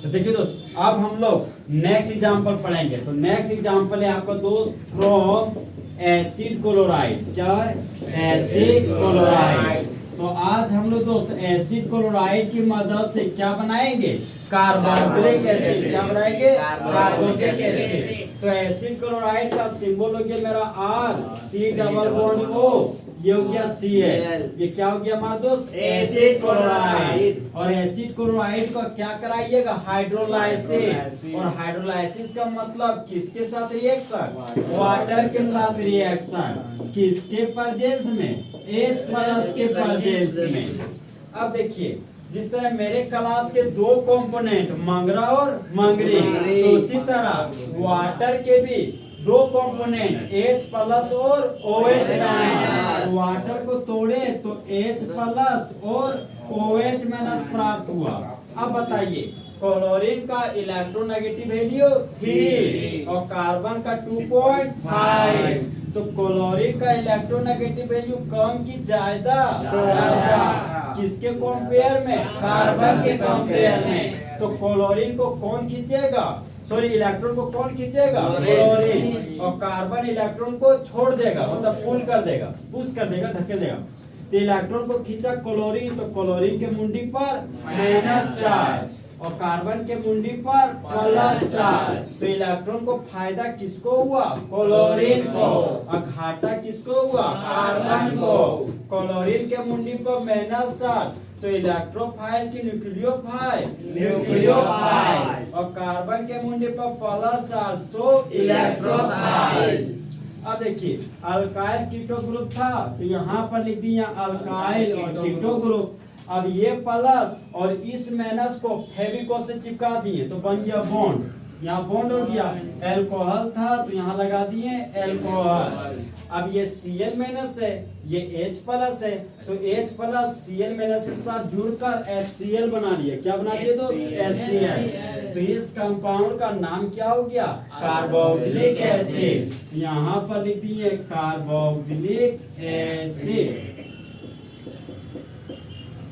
तो देखिए दोस्त, अब हम लोग नेक्स्ट एग्जांपल पढ़ेंगे। तो नेक्स्ट एग्जांपल है आपका दोस्त फ्रॉम एसिड क्लोराइड। क्या है? Acid chloride. तो आज हम लोग दोस्त एसिड क्लोराइड की मदद से क्या बनाएंगे? Carboxylic acid. क्या बनाएंगे? Carboxylic acid. तो एसिड क्लोराइड का सिंबल हो गया मेरा R, C double bond O, ये हो गया Cl। ये क्या हो गया हमारा दोस्त? Acid chloride. और एसिड क्लोराइड को क्या कराइएगा? हाइड्रोलाइसिस। और हाइड्रोलाइसिस का मतलब किसके साथ रिएक्शन? वाटर के साथ रिएक्शन। किसके प्रेजेंस में? H+ के प्रेजेंस में। अब देखिए, जिस तरह मेरे क्लास के दो कंपोनेंट मंगरा और मंगरी, तो उसी तरह वाटर के भी दो कंपोनेंट H+ और OH-। वाटर को तोड़े तो H+ और OH- प्राप्त हुआ। अब बताइए, क्लोरीन का इलेक्ट्रोनेगेटिव वैल्यू 3 और कार्बन का 2.5। तो क्लोरीन का इलेक्ट्रोनेगेटिव वैल्यू कम की ज्यादा? ज्यादा। किसके कंपेयर में? कार्बन के कंपेयर में। तो क्लोरीन को कौन खींचेगा? सॉरी, इलेक्ट्रॉन को कौन खींचेगा? क्लोरीन। और कार्बन इलेक्ट्रॉन को छोड़ देगा, मतलब पुल कर देगा, पुश कर देगा, धक्के देगा। तो इलेक्ट्रॉन को खींचा क्लोरीन, तो क्लोरीन के मुंडी पर माइनस चार्ज और कार्बन के मुंडी पर प्लस चार्ज। तो इलेक्ट्रॉन को फायदा किसको हुआ? क्लोरीन को। और घाटा किसको हुआ? कार्बन को। क्लोरीन के मुंडी पर माइनस चार्ज, तो इलेक्ट्रोफाइल की न्यूक्लियोफाइल, न्यूक्लियोफाइल। और कार्बन के मुंडे पर प्लस चार्ज, तो इलेक्ट्रोफाइल। अब देखिए, अल्काइल कीटो ग्रुप था, तो यहाँ पर लिख दिया अल्काइल और कीटो ग्रुप। अब ये प्लस और इस माइनस को फेविकोल से चिपका दिए, तो बन गया बॉन्ड। यहाँ बॉन्ड हो गया। एल्कोहल था तो यहाँ लगा दिए एल्कोहल। अब ये Cl- है, ये H+ है, तो H+ Cl- के साथ जुड़कर HCl बना लिया। क्या बना दिए दोस्त? HCl। तो इस कंपाउंड का नाम क्या हो गया? Carboxylic acid. यहाँ पर लिख दिए कार्बोक्सिलिक एसिड।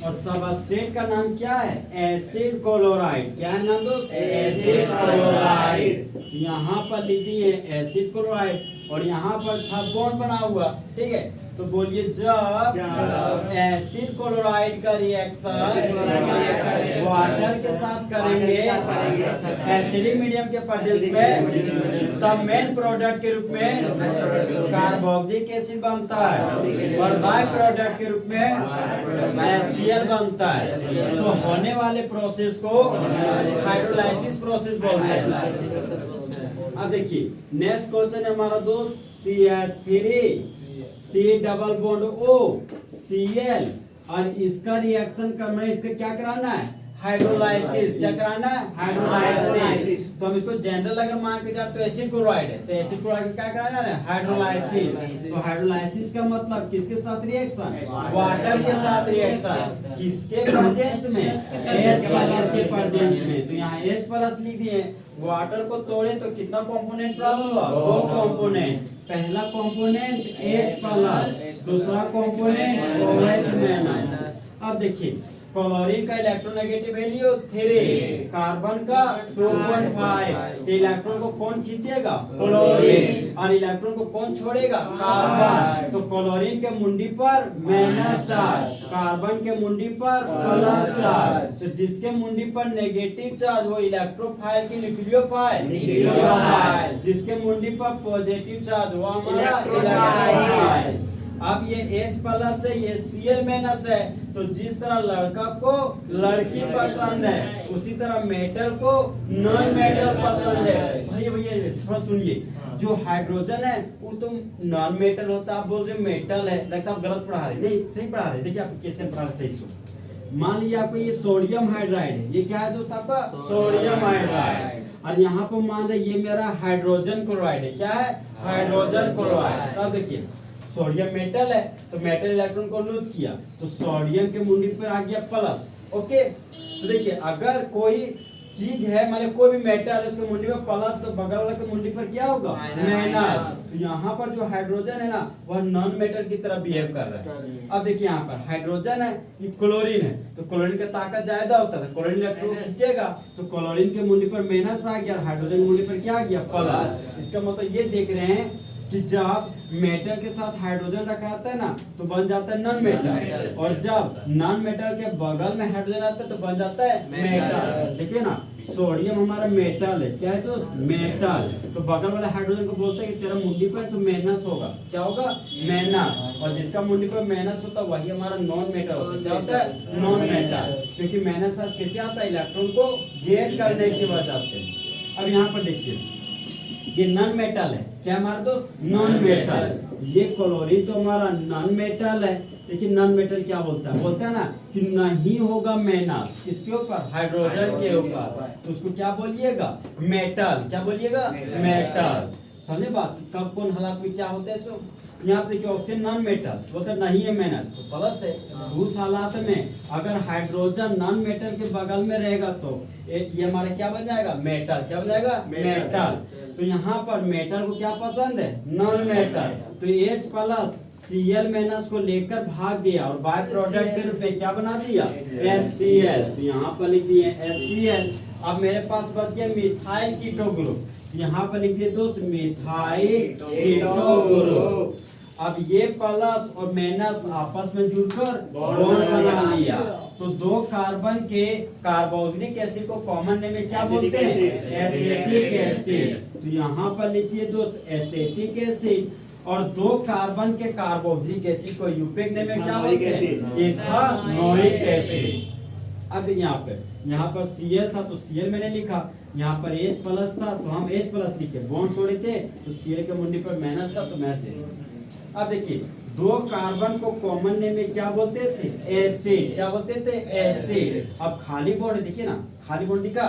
और सबस्ट्रेट का नाम क्या है? Acid chloride. क्या है नाम दोस्त? Acid chloride. यहाँ पर लिख दिए एसिड क्लोराइड और यहाँ पर था बॉन्ड बना हुआ। ठीक है, तो बोलिए, जब एसिड क्लोराइड का रिएक्शन वाटर के साथ करेंगे एसिडिक मीडियम के प्रेजेंस में, तब मेन प्रोडक्ट के रूप में कार्बोक्सिलिक एसिड बनता है और बाय प्रोडक्ट के रूप में HCl बनता है। तो होने वाले प्रोसेस को हाइड्रोलाइसिस प्रोसेस बोलते हैं। अब देखिए, नेक्स्ट क्वेश्चन है हमारा दोस्त CH3 C double bond O Cl, और इसका रिएक्शन करना है, इसका क्या कराना है? हाइड्रोलाइसिस। क्या कराना है? हाइड्रोलाइसिस। तो हम इसको जनरल अगर मान के जाए तो एसिड क्लोराइड है, तो एसिड क्लोराइड में क्या कराना है? हाइड्रोलाइसिस। तो हाइड्रोलाइसिस का मतलब किसके साथ रिएक्शन? वाटर के साथ रिएक्शन। किसके प्रेजेंस में? H+ के प्रेजेंस में। तो यहाँ H+ लिख दिए। वाटर को तोड़े तो कितना कंपोनेंट प्राप्त हुआ? दो कंपोनेंट। पहला कंपोनेंट H+, दूसरा कंपोनेंट OH-। अब देखिए, क्लोरीन का इलेक्ट्रोनेगेटिव वैल्यू 3, कार्बन का 2.5। इलेक्ट्रॉन को कौन खींचेगा? क्लोरीन। और इलेक्ट्रॉन को कौन छोड़ेगा? कार्बन। तो क्लोरीन के मुंडी पर माइनस चार्ज, कार्बन के मुंडी पर प्लस चार्ज। तो जिसके मुंडी पर नेगेटिव चार्ज वो इलेक्ट्रोफाइल की न्यूक्लियोफाइल, न्यूक्लियोफाइल। जिसके मुंडी पर पॉजिटिव चार्ज वो हमारा इलेक्ट्रोफाइल। अब ये H+ है, ये Cl- है, तो जिस तरह लड़का को लड़की पसंद है उसी तरह मेटल को नॉन मेटल पसंद है। भैया भैया थोड़ा सुनिए, जो हाइड्रोजन है वो तो नॉन मेटल होता है, आप बोल रहे मेटल है, लगता है आप गलत पढ़ा रहे। नहीं, सही पढ़ा रहे। देखिए आप कैसे पढ़ा रहे, सही सुन। मान लीजिए आपको ये सोडियम हाइड्राइड है, ये क्या है दोस्त आपका? Sodium hydride. और यहाँ पर मान रहे ये मेरा हाइड्रोजन क्लोराइड है। क्या है? Hydrogen chloride. तब देखिए, सोडियम मेटल है तो मेटल इलेक्ट्रॉन को लूज किया तो सोडियम के मुंडी पर आ गया प्लस। ओके, तो देखिए, अगर कोई चीज है, माने कोई भी मेटल है उसके मुंडी में प्लस तो बगल वाला के मुंडी पर क्या होगा, माइनस। तो यहाँ पर जो हाइड्रोजन है ना वह नॉन मेटल की तरह बिहेव कर रहा है। अब देखिए यहाँ पर हाइड्रोजन है, ये क्लोरीन है, तो क्लोरीन का ताकत ज्यादा होता है, क्लोरीन इलेक्ट्रॉन खींचेगा तो क्लोरीन के मुंडी पर माइनस आ गया, हाइड्रोजन के मुंडी पर क्या आ गया, प्लस। इसका मतलब ये देख रहे हैं कि जब मेटल के साथ हाइड्रोजन रखा रहता है ना तो बन जाता है नॉन मेटल, और जब नॉन मेटल के बगल में हाइड्रोजन आता है तो बन जाता है मेटल। देखिए ना, सोडियम हमारा मेटल है, क्या है दोस्त, मेटल। तो बगल वाले हाइड्रोजन को बोलते हैं कि तेरा मुंडी पर जो माइनस होगा, क्या होगा, माइनस, और जिसका मुंडी पर माइनस होता है वही हमारा नॉन मेटल होता है। क्या होता है, नॉन मेटल, क्योंकि माइनस चार्ज कैसे आता है, इलेक्ट्रॉन को गेन करने की वजह से। अब यहाँ पर देखिए ये नॉन मेटल है, क्या हमारा दोस्त, नॉन मेटल। ये क्लोरीन तो हमारा नॉन मेटल है, लेकिन नॉन मेटल क्या बोलता है, बोलता है ना कि नहीं होगा माइनस किसके ऊपर, हाइड्रोजन के ऊपर, तो उसको क्या बोलिएगा, मेटल। क्या बोलिएगा, मेटल। समझे बात, कब कौन हालात में क्या होता है। सो यहाँ पे देखिए ऑक्सीजन नॉन मेटल, बोलते नहीं है माइनस तो प्लस है। उस हालात में अगर हाइड्रोजन नॉन मेटल के बगल में रहेगा तो ये हमारा क्या बन जाएगा, मेटल। क्या बन जाएगा, मेटल। तो यहाँ पर मेटल को क्या पसंद है, नॉन मेटल, तो H प्लस Cl माइनस को लेकर भाग गया और बाय प्रोडक्ट के रूप में क्या बना दिया, HCl। तो यहाँ पर लिख दिए HCl। अब मेरे पास बच गया मिथाइल कीटो ग्रुप, यहाँ पर लिख दिए दोस्त मिथाइल कीटो ग्रुप। अब ये प्लस और माइनस आपस में जुड़कर बॉन्ड बना लिया, तो दो कार्बन के कार्बोक्सिलिक एसिड को कॉमन नेम में क्या बोलते हैं, एसिटिक एसिड। तो यहाँ पर लिखिए दोस्त एसिटिक एसिड, और दो कार्बन के कार्बोक्सिलिक एसिड को यूपिक नेम में क्या बोलते हैं, इथानोइक एसिड। अब यहाँ पर Cl था तो Cl मैंने लिखा, यहाँ पर H प्लस था तो हम H प्लस लिखे, बॉन्ड छोड़े थे तो Cl के मुंडी पर माइनस था तो माइनस दे। अब देखिए दो कार्बन को कॉमन नेम में क्या बोलते थे, एसिड। क्या बोलते थे, एसिड। अब खाली बॉन्ड देखिए ना, खाली बॉन्ड लिखा,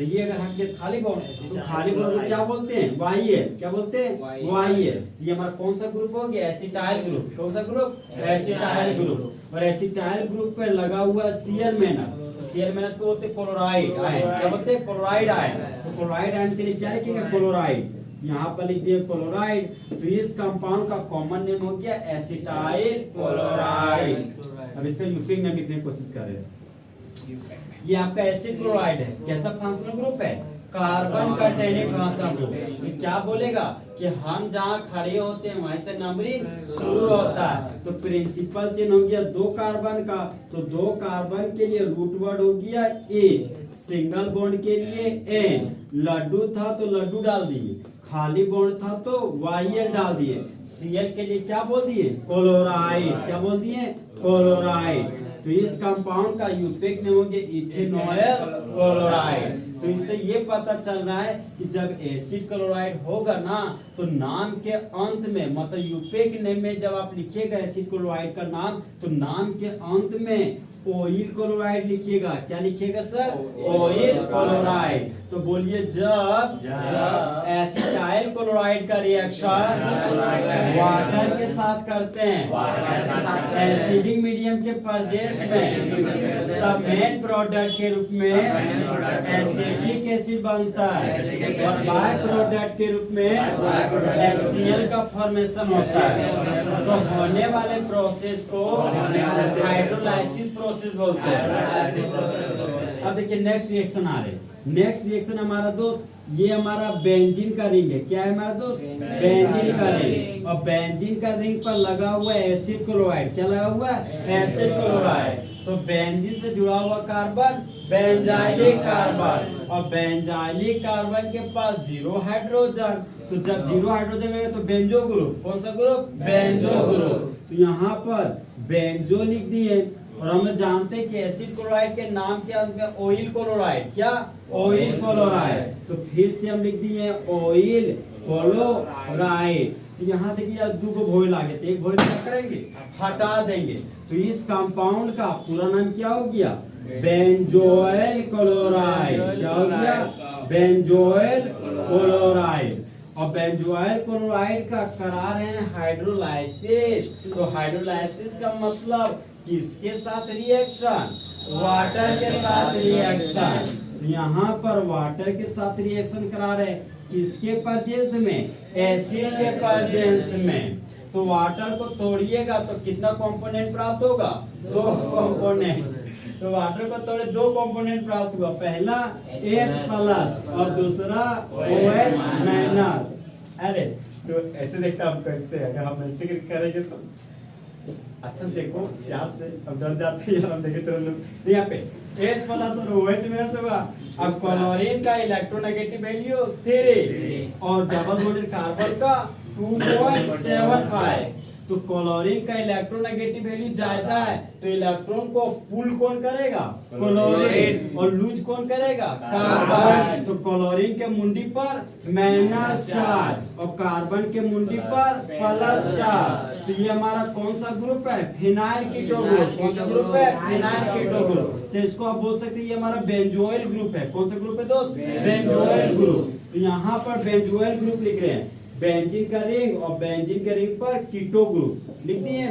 ये अगर हम ये खाली बॉन्ड तो खाली बॉन्ड को क्या बोलते हैं, वाई। क्या बोलते हैं, वाई। ये हमारा कौन सा ग्रुप हो गया, एसिटाइल ग्रुप। कौन सा ग्रुप, एसिटाइल ग्रुप। और एसिटाइल ग्रुप पर लगा हुआ Cl माइनस, तो Cl माइनस को बोलते हैं क्लोराइड आयन। क्या बोलते हैं, क्लोराइड आयन। तो क्लोराइड आयन के लिए क्या लिखेंगे, क्लोराइड। यहाँ पर लिख दिए क्लोराइड, तो इस कंपाउंड का कॉमन नेम हो गया एसिटाइल क्लोराइड। अब इसका यूपिक नेम लिखने की कोशिश करें। ये आपका एसिड क्लोराइड है, कैसा फंक्शनल ग्रुप है, कार्बन का टेनिक फंक्शनल ग्रुप। तो क्या बोलेगा कि हम जहाँ खड़े होते हैं वहीं से नंबरिंग शुरू होता है। तो प्रिंसिपल चिन्ह हो गया दो कार्बन का, तो दो कार्बन के लिए रूट वर्ड हो गया ए, सिंगल बॉन्ड के लिए एन, लड्डू था तो लड्डू डाल दिए, खाली बॉन्ड था तो YL डाल दिए, Cl के लिए क्या बोल दिए, क्लोराइड। क्या बोल दिए, क्लोराइड। तो इस कंपाउंड का यूपिक नेम हो गया इथेनॉयल क्लोराइड। तो इससे ये पता चल रहा है कि जब एसिड क्लोराइड होगा ना तो नाम के अंत में, मतलब यूपिक नेम में जब आप लिखिएगा एसिड क्लोराइड का नाम, तो नाम के अंत में ऑयल क्लोराइड लिखिएगा। क्या लिखिएगा सर, ऑयल क्लोराइड। तो बोलिए जब एसिटाइल क्लोराइड का रिएक्शन वाटर के साथ करते हैं एसिडिक मीडियम के परजेस में, तब मेन प्रोडक्ट के रूप में एसिटिक एसिड बनता है और बाय प्रोडक्ट के रूप में HCl का फॉर्मेशन होता है। तो होने वाले प्रोसेस को हाइड्रोलाइसिस प्रोसेस बोलते हैं। अब देखिए नेक्स्ट रिएक्शन आ रहे, नेक्स्ट रिएक्शन हमारा दोस्त ये हमारा बेंजीन का रिंग है। क्या है हमारा दोस्त, बेंजीन का रिंग। और बेंजीन का रिंग पर लगा हुआ है एसिड क्लोराइड। क्या लगा हुआ है, एसिड क्लोराइड। तो बेंजीन से जुड़ा हुआ कार्बन बेंजाइलिक कार्बन, और बेंजाइलिक कार्बन के पास जीरो हाइड्रोजन। तो जब जीरो हाइड्रोजन रहेगा तो बेंजो ग्रुप, कौन सा ग्रुप, बेंजो ग्रुप। तो यहाँ पर बेंजो लिख दिए, और हम जानते हैं कि एसिड क्लोराइड के नाम के अंत में ऑयल क्लोराइड। क्या, ऑयल क्लोराइड। तो फिर से हम लिख दिए ऑयल क्लोराइड। तो यहाँ देखिए दो को भोई लागे, तो एक भोई क्या करेंगे, हटा देंगे। तो इस कंपाउंड का पूरा नाम क्या हो गया, बेंजोइल क्लोराइड। क्या हो गया, बेंजोइल क्लोराइड। और बेंजोइल क्लोराइड का करा रहे हैं हाइड्रोलाइसिस। तो हाइड्रोलाइसिस का मतलब किसके साथ रिएक्शन, वाटर के साथ रिएक्शन। तो यहाँ पर वाटर के साथ रिएक्शन करा रहे हैं, किसके प्रेजेंस में? एसिड के प्रेजेंस में। तो वाटर को तोड़िएगा तो कितना कंपोनेंट प्राप्त होगा? 2 कंपोनेंट। तो वाटर को तोड़े 2 कंपोनेंट प्राप्त हुआ, पहला H+ और दूसरा OH-। अरे तो ऐसे देखता हम कैसे, अगर हम ऐसे करेंगे तो अच्छा से देखो याद से, अब डर जाते हैं हम देखे तो लोग। यहाँ पे H+ और OH- होगा। अब क्लोरीन का इलेक्ट्रोनेगेटिव वैल्यू 3 और डबल बॉन्डेड कार्बन का 2.75। तो क्लोरीन का इलेक्ट्रोनेगेटिव वैल्यू ज्यादा है, तो इलेक्ट्रॉन को पुल कौन करेगा? क्लोरीन। और लूज कौन करेगा? कार्बन। तो क्लोरीन के मुंडी पर माइनस चार्ज और कार्बन के मुंडी पर प्लस चार्ज। तो ये हमारा कौन सा ग्रुप है? Phenyl keto group. कौन सा ग्रुप है? Phenyl keto group. तो इसको आप बोल सकते हैं ये हमारा बेंजोइल ग्रुप है। कौन सा ग्रुप है दोस्त? Benzoyl group. तो यहाँ पर बेंजोइल ग्रुप लिख रहे हैं, बेंजीन का रिंग और बेंजीन के रिंग पर कीटो ग्रुप लिख दिए।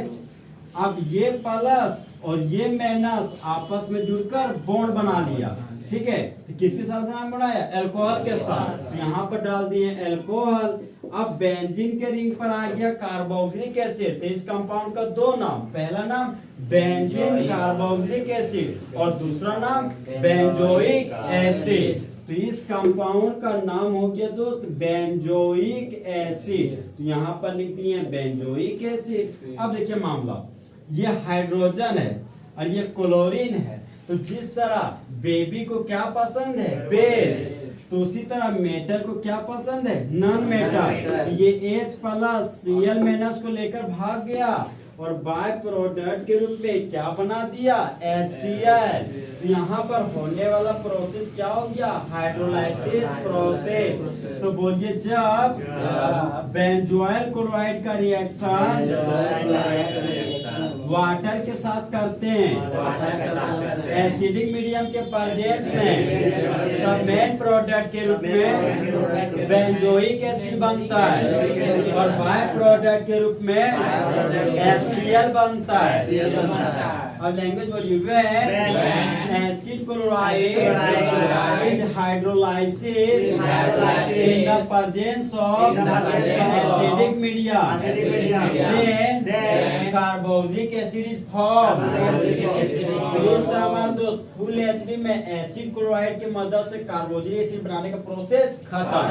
अब ये प्लस और ये माइनस आपस में जुड़कर बॉन्ड बना लिया, ठीक है। तो किसके साथ नाम बनाया? अल्कोहल के साथ। तो यहाँ पर डाल दिए अल्कोहल। अब बेंजीन के रिंग पर आ गया कार्बोक्सिलिक एसिड। तो इस कंपाउंड का 2 नाम, पहला नाम बेंजीन कार्बोक्सिलिक एसिड और दूसरा नाम बेंजोइक एसिड। तो इस कंपाउंड का नाम हो गया दोस्त बेंजोइक एसिड। तो यहाँ पर लिख दिए बेंजोइक एसिड। अब देखिए मामला, ये हाइड्रोजन है और ये क्लोरीन है। तो जिस तरह बेबी को क्या पसंद है? बेस। तो उसी तरह मेटल को क्या पसंद है? Non metal. ये H+ Cl- को लेकर भाग गया और बाय प्रोडक्ट के रूप में क्या बना दिया? HCl। तो यहाँ पर होने वाला प्रोसेस क्या हो गया? Hydrolysis process. तो बोलिए जब बेंजोइल क्लोराइड का रिएक्शन वाटर के साथ करते हैं एसिडिक मीडियम के प्रेजेंस में, तब मेन प्रोडक्ट के रूप में बेंजोइक एसिड बनता है और बाय प्रोडक्ट के रूप में HCl बनता है। और लैंग्वेज बोलिए, when acid chloride is hydrolysis in the presence of acidic medium, then carboxylic acid is form. इस तरह हमारे दोस्त फुल एचडी में एसिड क्लोराइड की मदद से कार्बोक्सिलिक एसिड बनाने का प्रोसेस खत्म।